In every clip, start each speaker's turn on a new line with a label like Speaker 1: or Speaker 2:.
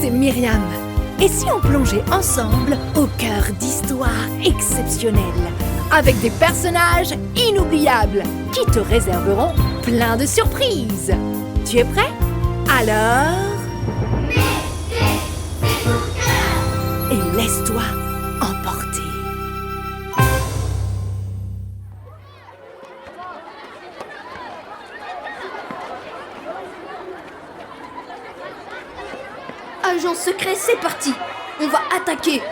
Speaker 1: c'est Myriam. Et si on plongeait ensemble au cœur d'histoires exceptionnelles, avec des personnages inoubliables qui te réserveront plein de surprises. Tu es prêt? Alors... Et laisse-toi emporter.
Speaker 2: Agent secret, c'est parti. On va attaquer.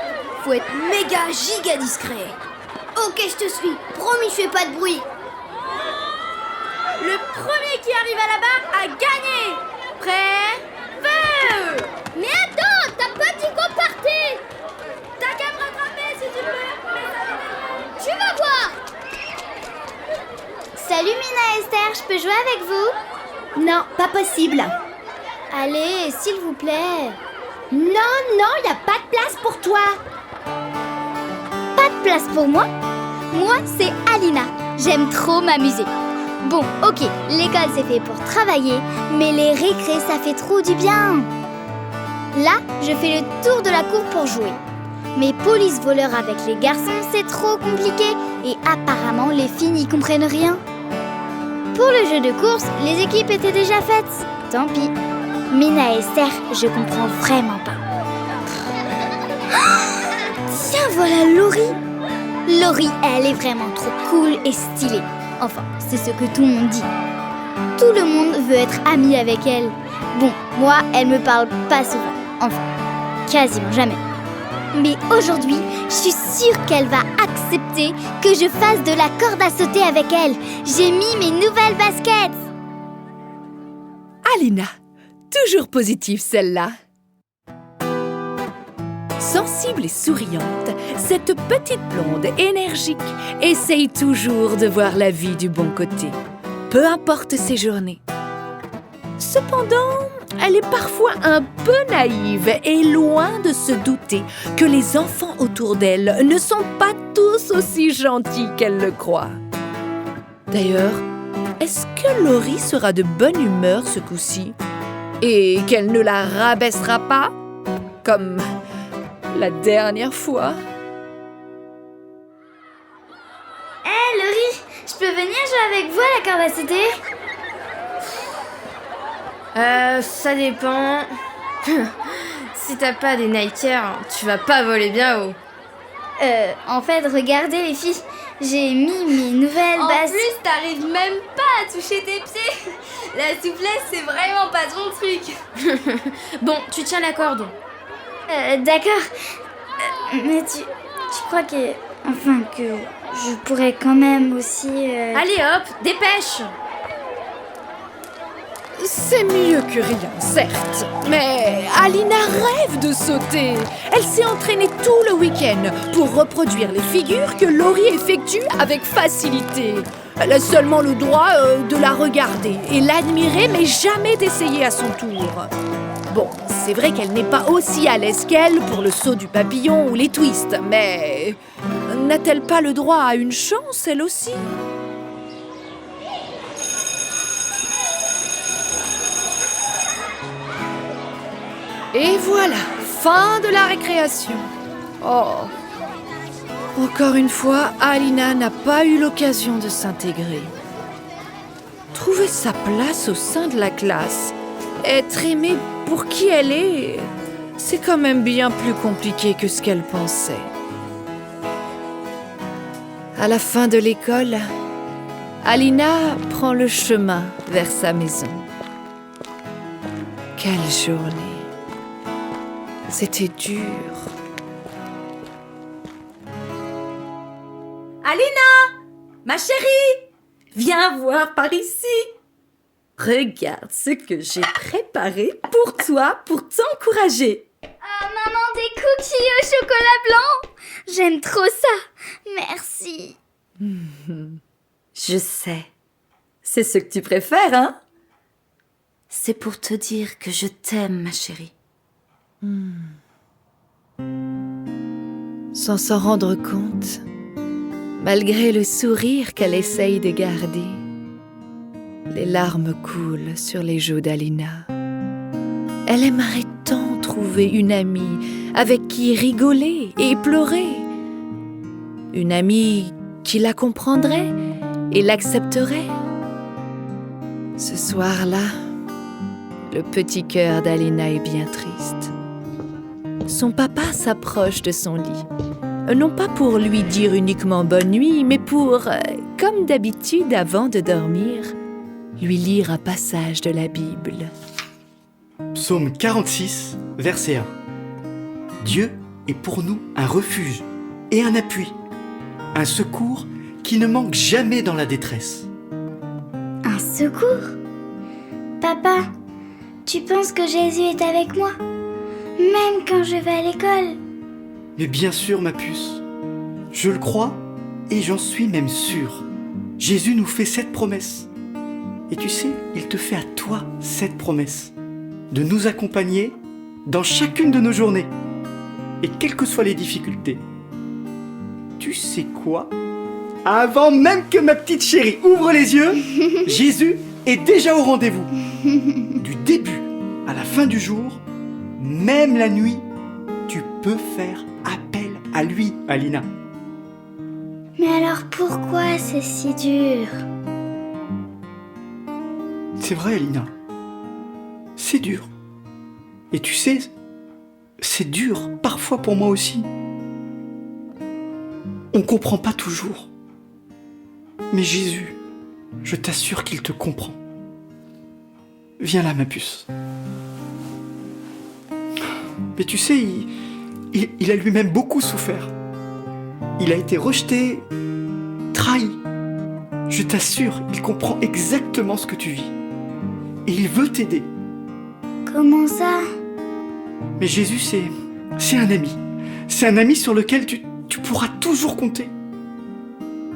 Speaker 2: Faut être méga giga discret. Ok, je te suis. Promis, je fais pas de bruit.
Speaker 3: Le premier qui arrive à la barre a gagné. Prêt? Feu!
Speaker 2: Mais attends, t'as pas dit qu'on partait.
Speaker 3: T'as qu'à me rattraper si tu veux.
Speaker 2: Tu vas voir.
Speaker 4: Salut Mina et Esther, je peux jouer avec vous?
Speaker 2: Non, pas possible.
Speaker 4: Allez, s'il vous plaît.
Speaker 2: Non, y a pas de place pour toi.
Speaker 4: Pas de place pour moi? Moi, c'est Alina. J'aime trop m'amuser. Bon, ok, l'école c'est fait pour travailler, mais les récrés ça fait trop du bien. Là, je fais le tour de la cour pour jouer. Mais police voleur avec les garçons, c'est trop compliqué et apparemment les filles n'y comprennent rien. Pour le jeu de course, les équipes étaient déjà faites. Tant pis. Mina et Esther, je comprends vraiment pas. Tiens, voilà Laurie. Laurie, elle est vraiment trop cool et stylée. Enfin, c'est ce que tout le monde dit. Tout le monde veut être ami avec elle. Bon, moi, elle me parle pas souvent. Enfin, quasiment jamais. Mais aujourd'hui, je suis sûre qu'elle va accepter que je fasse de la corde à sauter avec elle. J'ai mis mes nouvelles baskets.
Speaker 1: Alina, toujours positive celle-là. Sensible et souriante, cette petite blonde énergique essaye toujours de voir la vie du bon côté, peu importe ses journées. Cependant, elle est parfois un peu naïve et loin de se douter que les enfants autour d'elle ne sont pas tous aussi gentils qu'elle le croit. D'ailleurs, est-ce que Laurie sera de bonne humeur ce coup-ci? Et qu'elle ne la rabaissera pas? Comme la dernière fois.
Speaker 4: Hé Laurie, je peux venir jouer avec vous à la corde à sauter?
Speaker 3: Ça dépend. Si t'as pas des Nikers, tu vas pas voler bien haut.
Speaker 4: En fait, regardez les filles, j'ai mis mes nouvelles
Speaker 3: En
Speaker 4: baskets.
Speaker 3: plus, t'arrives même pas à toucher tes pieds. La souplesse, c'est vraiment pas ton truc. Bon, tu tiens la corde.
Speaker 4: D'accord. Mais tu crois que... Enfin, que je pourrais quand même aussi...
Speaker 3: Allez hop, dépêche.
Speaker 1: C'est mieux que rien, certes. Mais Alina rêve de sauter. Elle s'est entraînée tout le week-end pour reproduire les figures que Laurie effectue avec facilité. Elle a seulement le droit de la regarder et l'admirer, mais jamais d'essayer à son tour. Bon, c'est vrai qu'elle n'est pas aussi à l'aise qu'elle pour le saut du papillon ou les twists, mais n'a-t-elle pas le droit à une chance, elle aussi ? Et voilà, fin de la récréation. Oh, encore une fois, Alina n'a pas eu l'occasion de s'intégrer. Trouver sa place au sein de la classe, être aimée pour qui elle est, c'est quand même bien plus compliqué que ce qu'elle pensait. À la fin de l'école, Alina prend le chemin vers sa maison. Quelle journée! C'était dur.
Speaker 3: Alina, ma chérie, viens voir par ici. Regarde ce que j'ai préparé pour toi, pour t'encourager.
Speaker 4: Ah, maman, des cookies au chocolat blanc. J'aime trop ça. Merci.
Speaker 3: Je sais. C'est ce que tu préfères, hein? C'est pour te dire que je t'aime, ma chérie.
Speaker 1: Sans s'en rendre compte, malgré le sourire qu'elle essaye de garder, les larmes coulent sur les joues d'Alina. Elle aimerait tant trouver trouver une amie avec qui rigoler et pleurer. Une amie qui la comprendrait et l'accepterait. Ce soir-là, le petit cœur d'Alina est bien triste. Son papa s'approche de son lit. Non pas pour lui dire uniquement bonne nuit, mais pour, comme d'habitude avant de dormir, lui lire un passage de la Bible.
Speaker 5: Psaume 46, verset 1. Dieu est pour nous un refuge et un appui, un secours qui ne manque jamais dans la détresse.
Speaker 4: Un secours? Papa, tu penses que Jésus est avec moi? Même quand je vais à l'école?
Speaker 5: Mais bien sûr, ma puce, je le crois et j'en suis même sûr. Jésus nous fait cette promesse. Et tu sais, il te fait à toi cette promesse, de nous accompagner dans chacune de nos journées, et quelles que soient les difficultés. Tu sais quoi? Avant même que ma petite chérie ouvre les yeux, Jésus est déjà au rendez-vous. Du début à la fin du jour, même la nuit, tu peux faire appel à lui, Alina.
Speaker 4: Mais alors pourquoi c'est si dur?
Speaker 5: C'est vrai, Alina. C'est dur. Et tu sais, c'est dur parfois pour moi aussi. On comprend pas toujours. Mais Jésus, je t'assure qu'il te comprend. Viens là, ma puce. Mais tu sais, il a lui-même beaucoup souffert. Il a été rejeté, trahi. Je t'assure, il comprend exactement ce que tu vis. Et il veut t'aider.
Speaker 4: Comment ça?
Speaker 5: Mais Jésus, c'est un ami. C'est un ami sur lequel tu pourras toujours compter.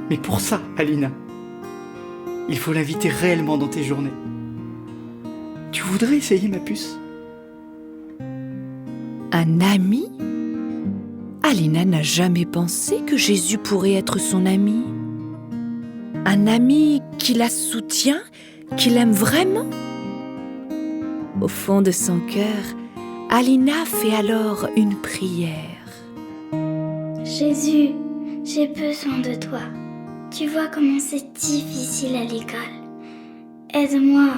Speaker 5: Mais pour ça, Alina, il faut l'inviter réellement dans tes journées. Tu voudrais essayer, ma puce?
Speaker 1: Un ami? Alina n'a jamais pensé que Jésus pourrait être son ami. Un ami qui la soutient, qui l'aime vraiment. Au fond de son cœur, Alina fait alors une prière.
Speaker 4: Jésus, j'ai besoin de toi. Tu vois comment c'est difficile à l'école. Aide-moi,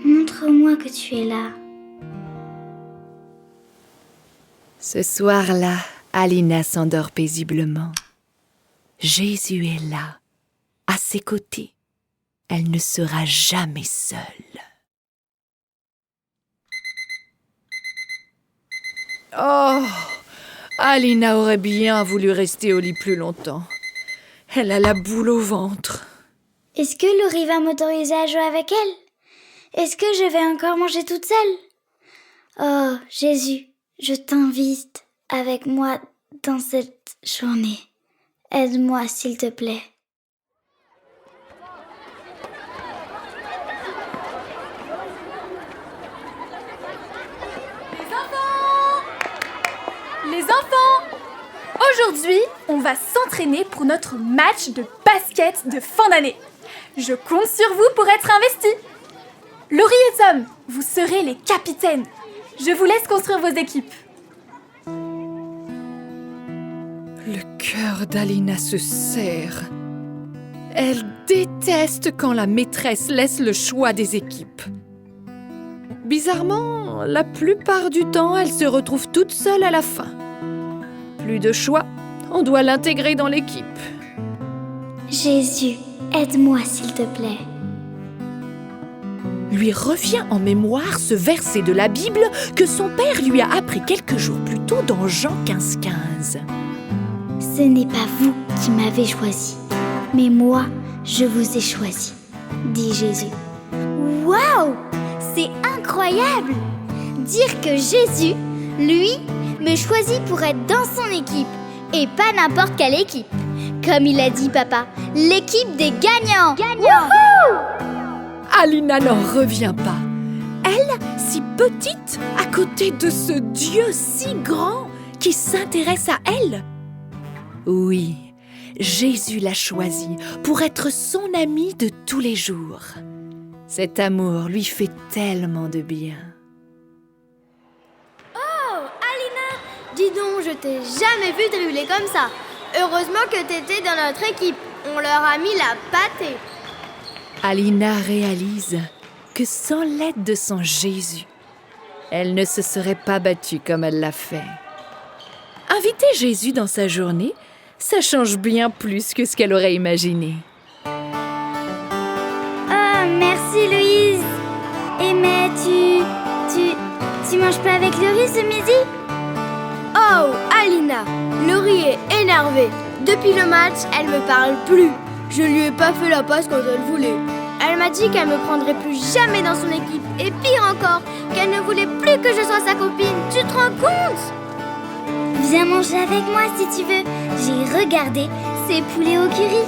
Speaker 4: montre-moi que tu es là.
Speaker 1: Ce soir-là, Alina s'endort paisiblement. Jésus est là, à ses côtés. Elle ne sera jamais seule. Oh, Alina aurait bien voulu rester au lit plus longtemps. Elle a la boule au ventre.
Speaker 4: Est-ce que Laurie va m'autoriser à jouer avec elle? Est-ce que je vais encore manger toute seule? Oh, Jésus, je t'invite avec moi dans cette journée. Aide-moi, s'il te plaît.
Speaker 6: Les enfants! Aujourd'hui, on va s'entraîner pour notre match de basket de fin d'année. Je compte sur vous pour être investis. Laurie et Tom, vous serez les capitaines. Je vous laisse construire vos équipes.
Speaker 1: Le cœur d'Alina se serre. Elle déteste quand la maîtresse laisse le choix des équipes. Bizarrement, la plupart du temps, elle se retrouve toute seule à la fin. Plus de choix, on doit l'intégrer dans l'équipe.
Speaker 4: Jésus, aide-moi, s'il te plaît.
Speaker 1: Lui revient en mémoire ce verset de la Bible que son père lui a appris quelques jours plus tôt dans Jean 15,15.
Speaker 4: Ce n'est pas vous qui m'avez choisi, mais moi, je vous ai choisi, dit Jésus. Waouh! C'est incroyable! Dire que Jésus, lui, me choisit pour être dans son équipe, et pas n'importe quelle équipe. Comme il a dit papa, l'équipe des gagnants! Wouhou!
Speaker 1: Alina n'en revient pas. Elle, si petite, à côté de ce Dieu si grand qui s'intéresse à elle. Oui, Jésus l'a choisie pour être son amie de tous les jours. Cet amour lui fait tellement de bien.
Speaker 6: Oh,
Speaker 2: Dis donc, je t'ai jamais vu dribbler comme ça. Heureusement que t'étais dans notre équipe. On leur a mis la pâtée.
Speaker 1: Alina réalise que sans l'aide de son Jésus, elle ne se serait pas battue comme elle l'a fait. Inviter Jésus dans sa journée, ça change bien plus que ce qu'elle aurait imaginé.
Speaker 4: Ah, merci Louise. Et mais tu manges pas avec Laurie ce midi?
Speaker 2: Oh, Alina, Laurie est énervée. Depuis le match, elle me parle plus. Je lui ai pas fait la passe quand elle voulait. Elle m'a dit qu'elle me prendrait plus jamais dans son équipe. Et pire encore, qu'elle ne voulait plus que je sois sa copine. Tu te rends compte?
Speaker 4: Viens manger avec moi si tu veux. J'ai regardé ces poulets au curry.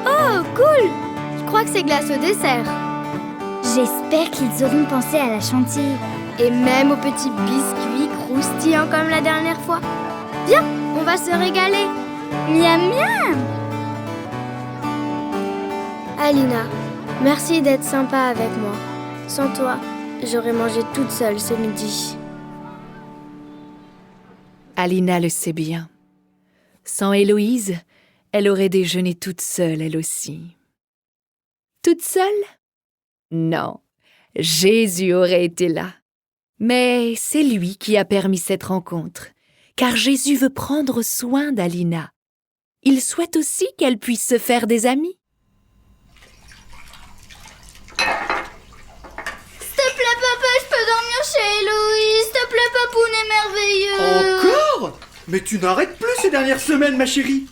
Speaker 2: Oh, cool. Je crois que c'est glace au dessert.
Speaker 4: J'espère qu'ils auront pensé à la chantilly.
Speaker 2: Et même aux petits biscuits croustillants comme la dernière fois. Viens, on va se régaler.
Speaker 4: Miam miam.
Speaker 2: Alina, merci d'être sympa avec moi. Sans toi, j'aurais mangé toute seule ce midi.
Speaker 1: Alina le sait bien. Sans Héloïse, elle aurait déjeuné toute seule, elle aussi. Toute seule? Non, Jésus aurait été là. Mais c'est lui qui a permis cette rencontre, car Jésus veut prendre soin d'Alina. Il souhaite aussi qu'elle puisse se faire des amis.
Speaker 4: S'il te plaît, papa, je peux dormir chez Héloïse. S'il te plaît, papoune est merveilleux.
Speaker 5: Encore? Mais tu n'arrêtes plus ces dernières semaines, ma chérie.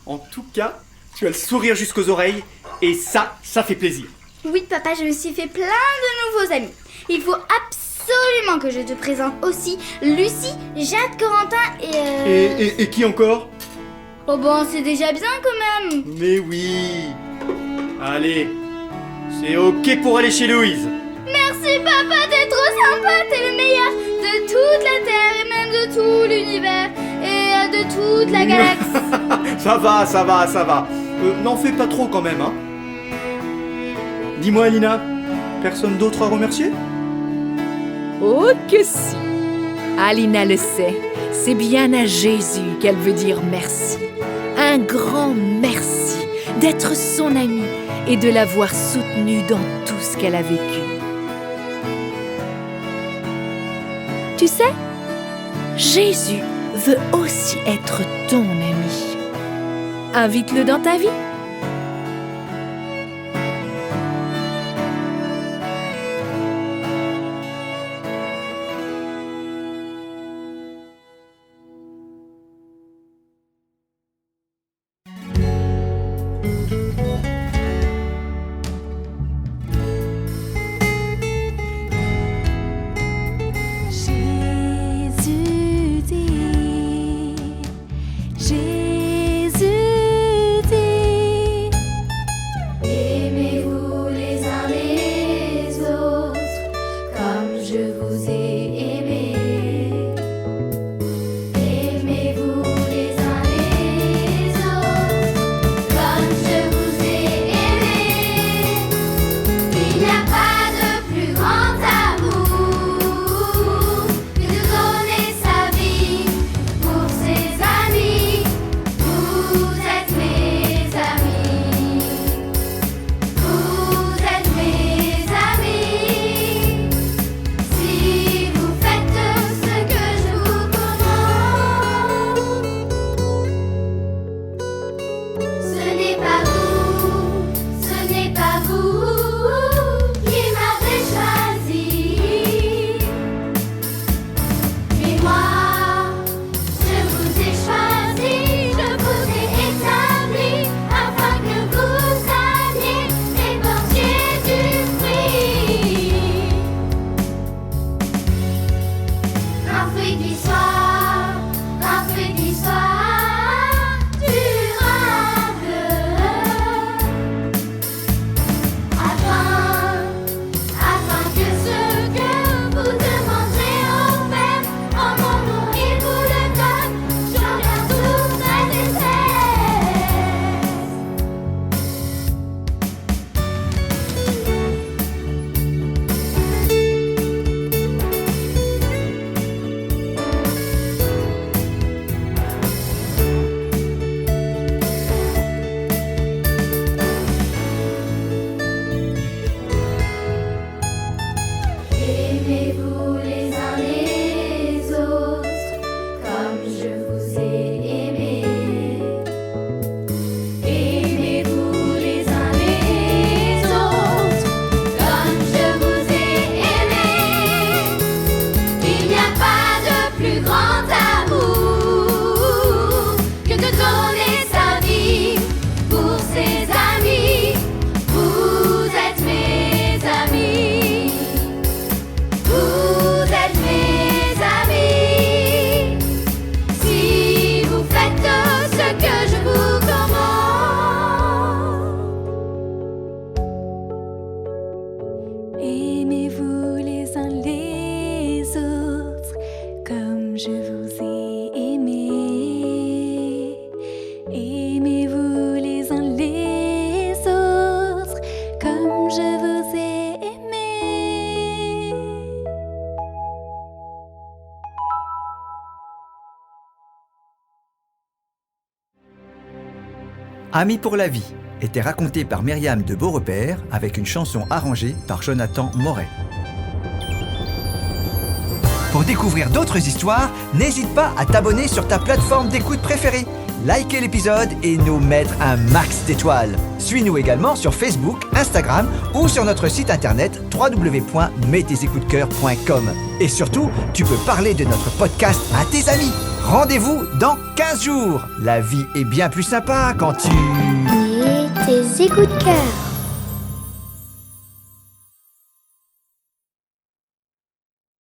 Speaker 5: En tout cas, tu as le sourire jusqu'aux oreilles, et ça fait plaisir.
Speaker 4: Oui, papa, je me suis fait plein de nouveaux amis. Il faut absolument que je te présente aussi Lucie, Jade, Corentin
Speaker 5: Et qui encore?
Speaker 4: Oh bon, c'est déjà bien quand même.
Speaker 5: Mais oui. Allez, c'est ok pour aller chez Louise.
Speaker 4: Merci, papa, t'es trop sympa. T'es le meilleur de toute la Terre et même de tout l'univers et de toute la galaxie.
Speaker 5: Ça va. N'en fais pas trop quand même, hein. Dis-moi, Alina, personne d'autre à remercier?
Speaker 1: Oh que si! Alina le sait, c'est bien à Jésus qu'elle veut dire merci. Un grand merci d'être son amie et de l'avoir soutenue dans tout ce qu'elle a vécu. Tu sais, Jésus veut aussi être ton ami. Invite-le dans ta vie.
Speaker 6: Jésus dit,
Speaker 7: Amis pour la vie était raconté par Myriam de Beaurepaire avec une chanson arrangée par Jonathan Moret. Pour découvrir d'autres histoires, n'hésite pas à t'abonner sur ta plateforme d'écoute préférée. Likez l'épisode et nous mettre un max d'étoiles. Suis-nous également sur Facebook, Instagram ou sur notre site internet www.mettesecoutsdecoeur.com. Et surtout, tu peux parler de notre podcast à tes amis. Rendez-vous dans 15 jours. La vie est bien plus sympa quand tu...
Speaker 4: Et tes écoutes de cœur.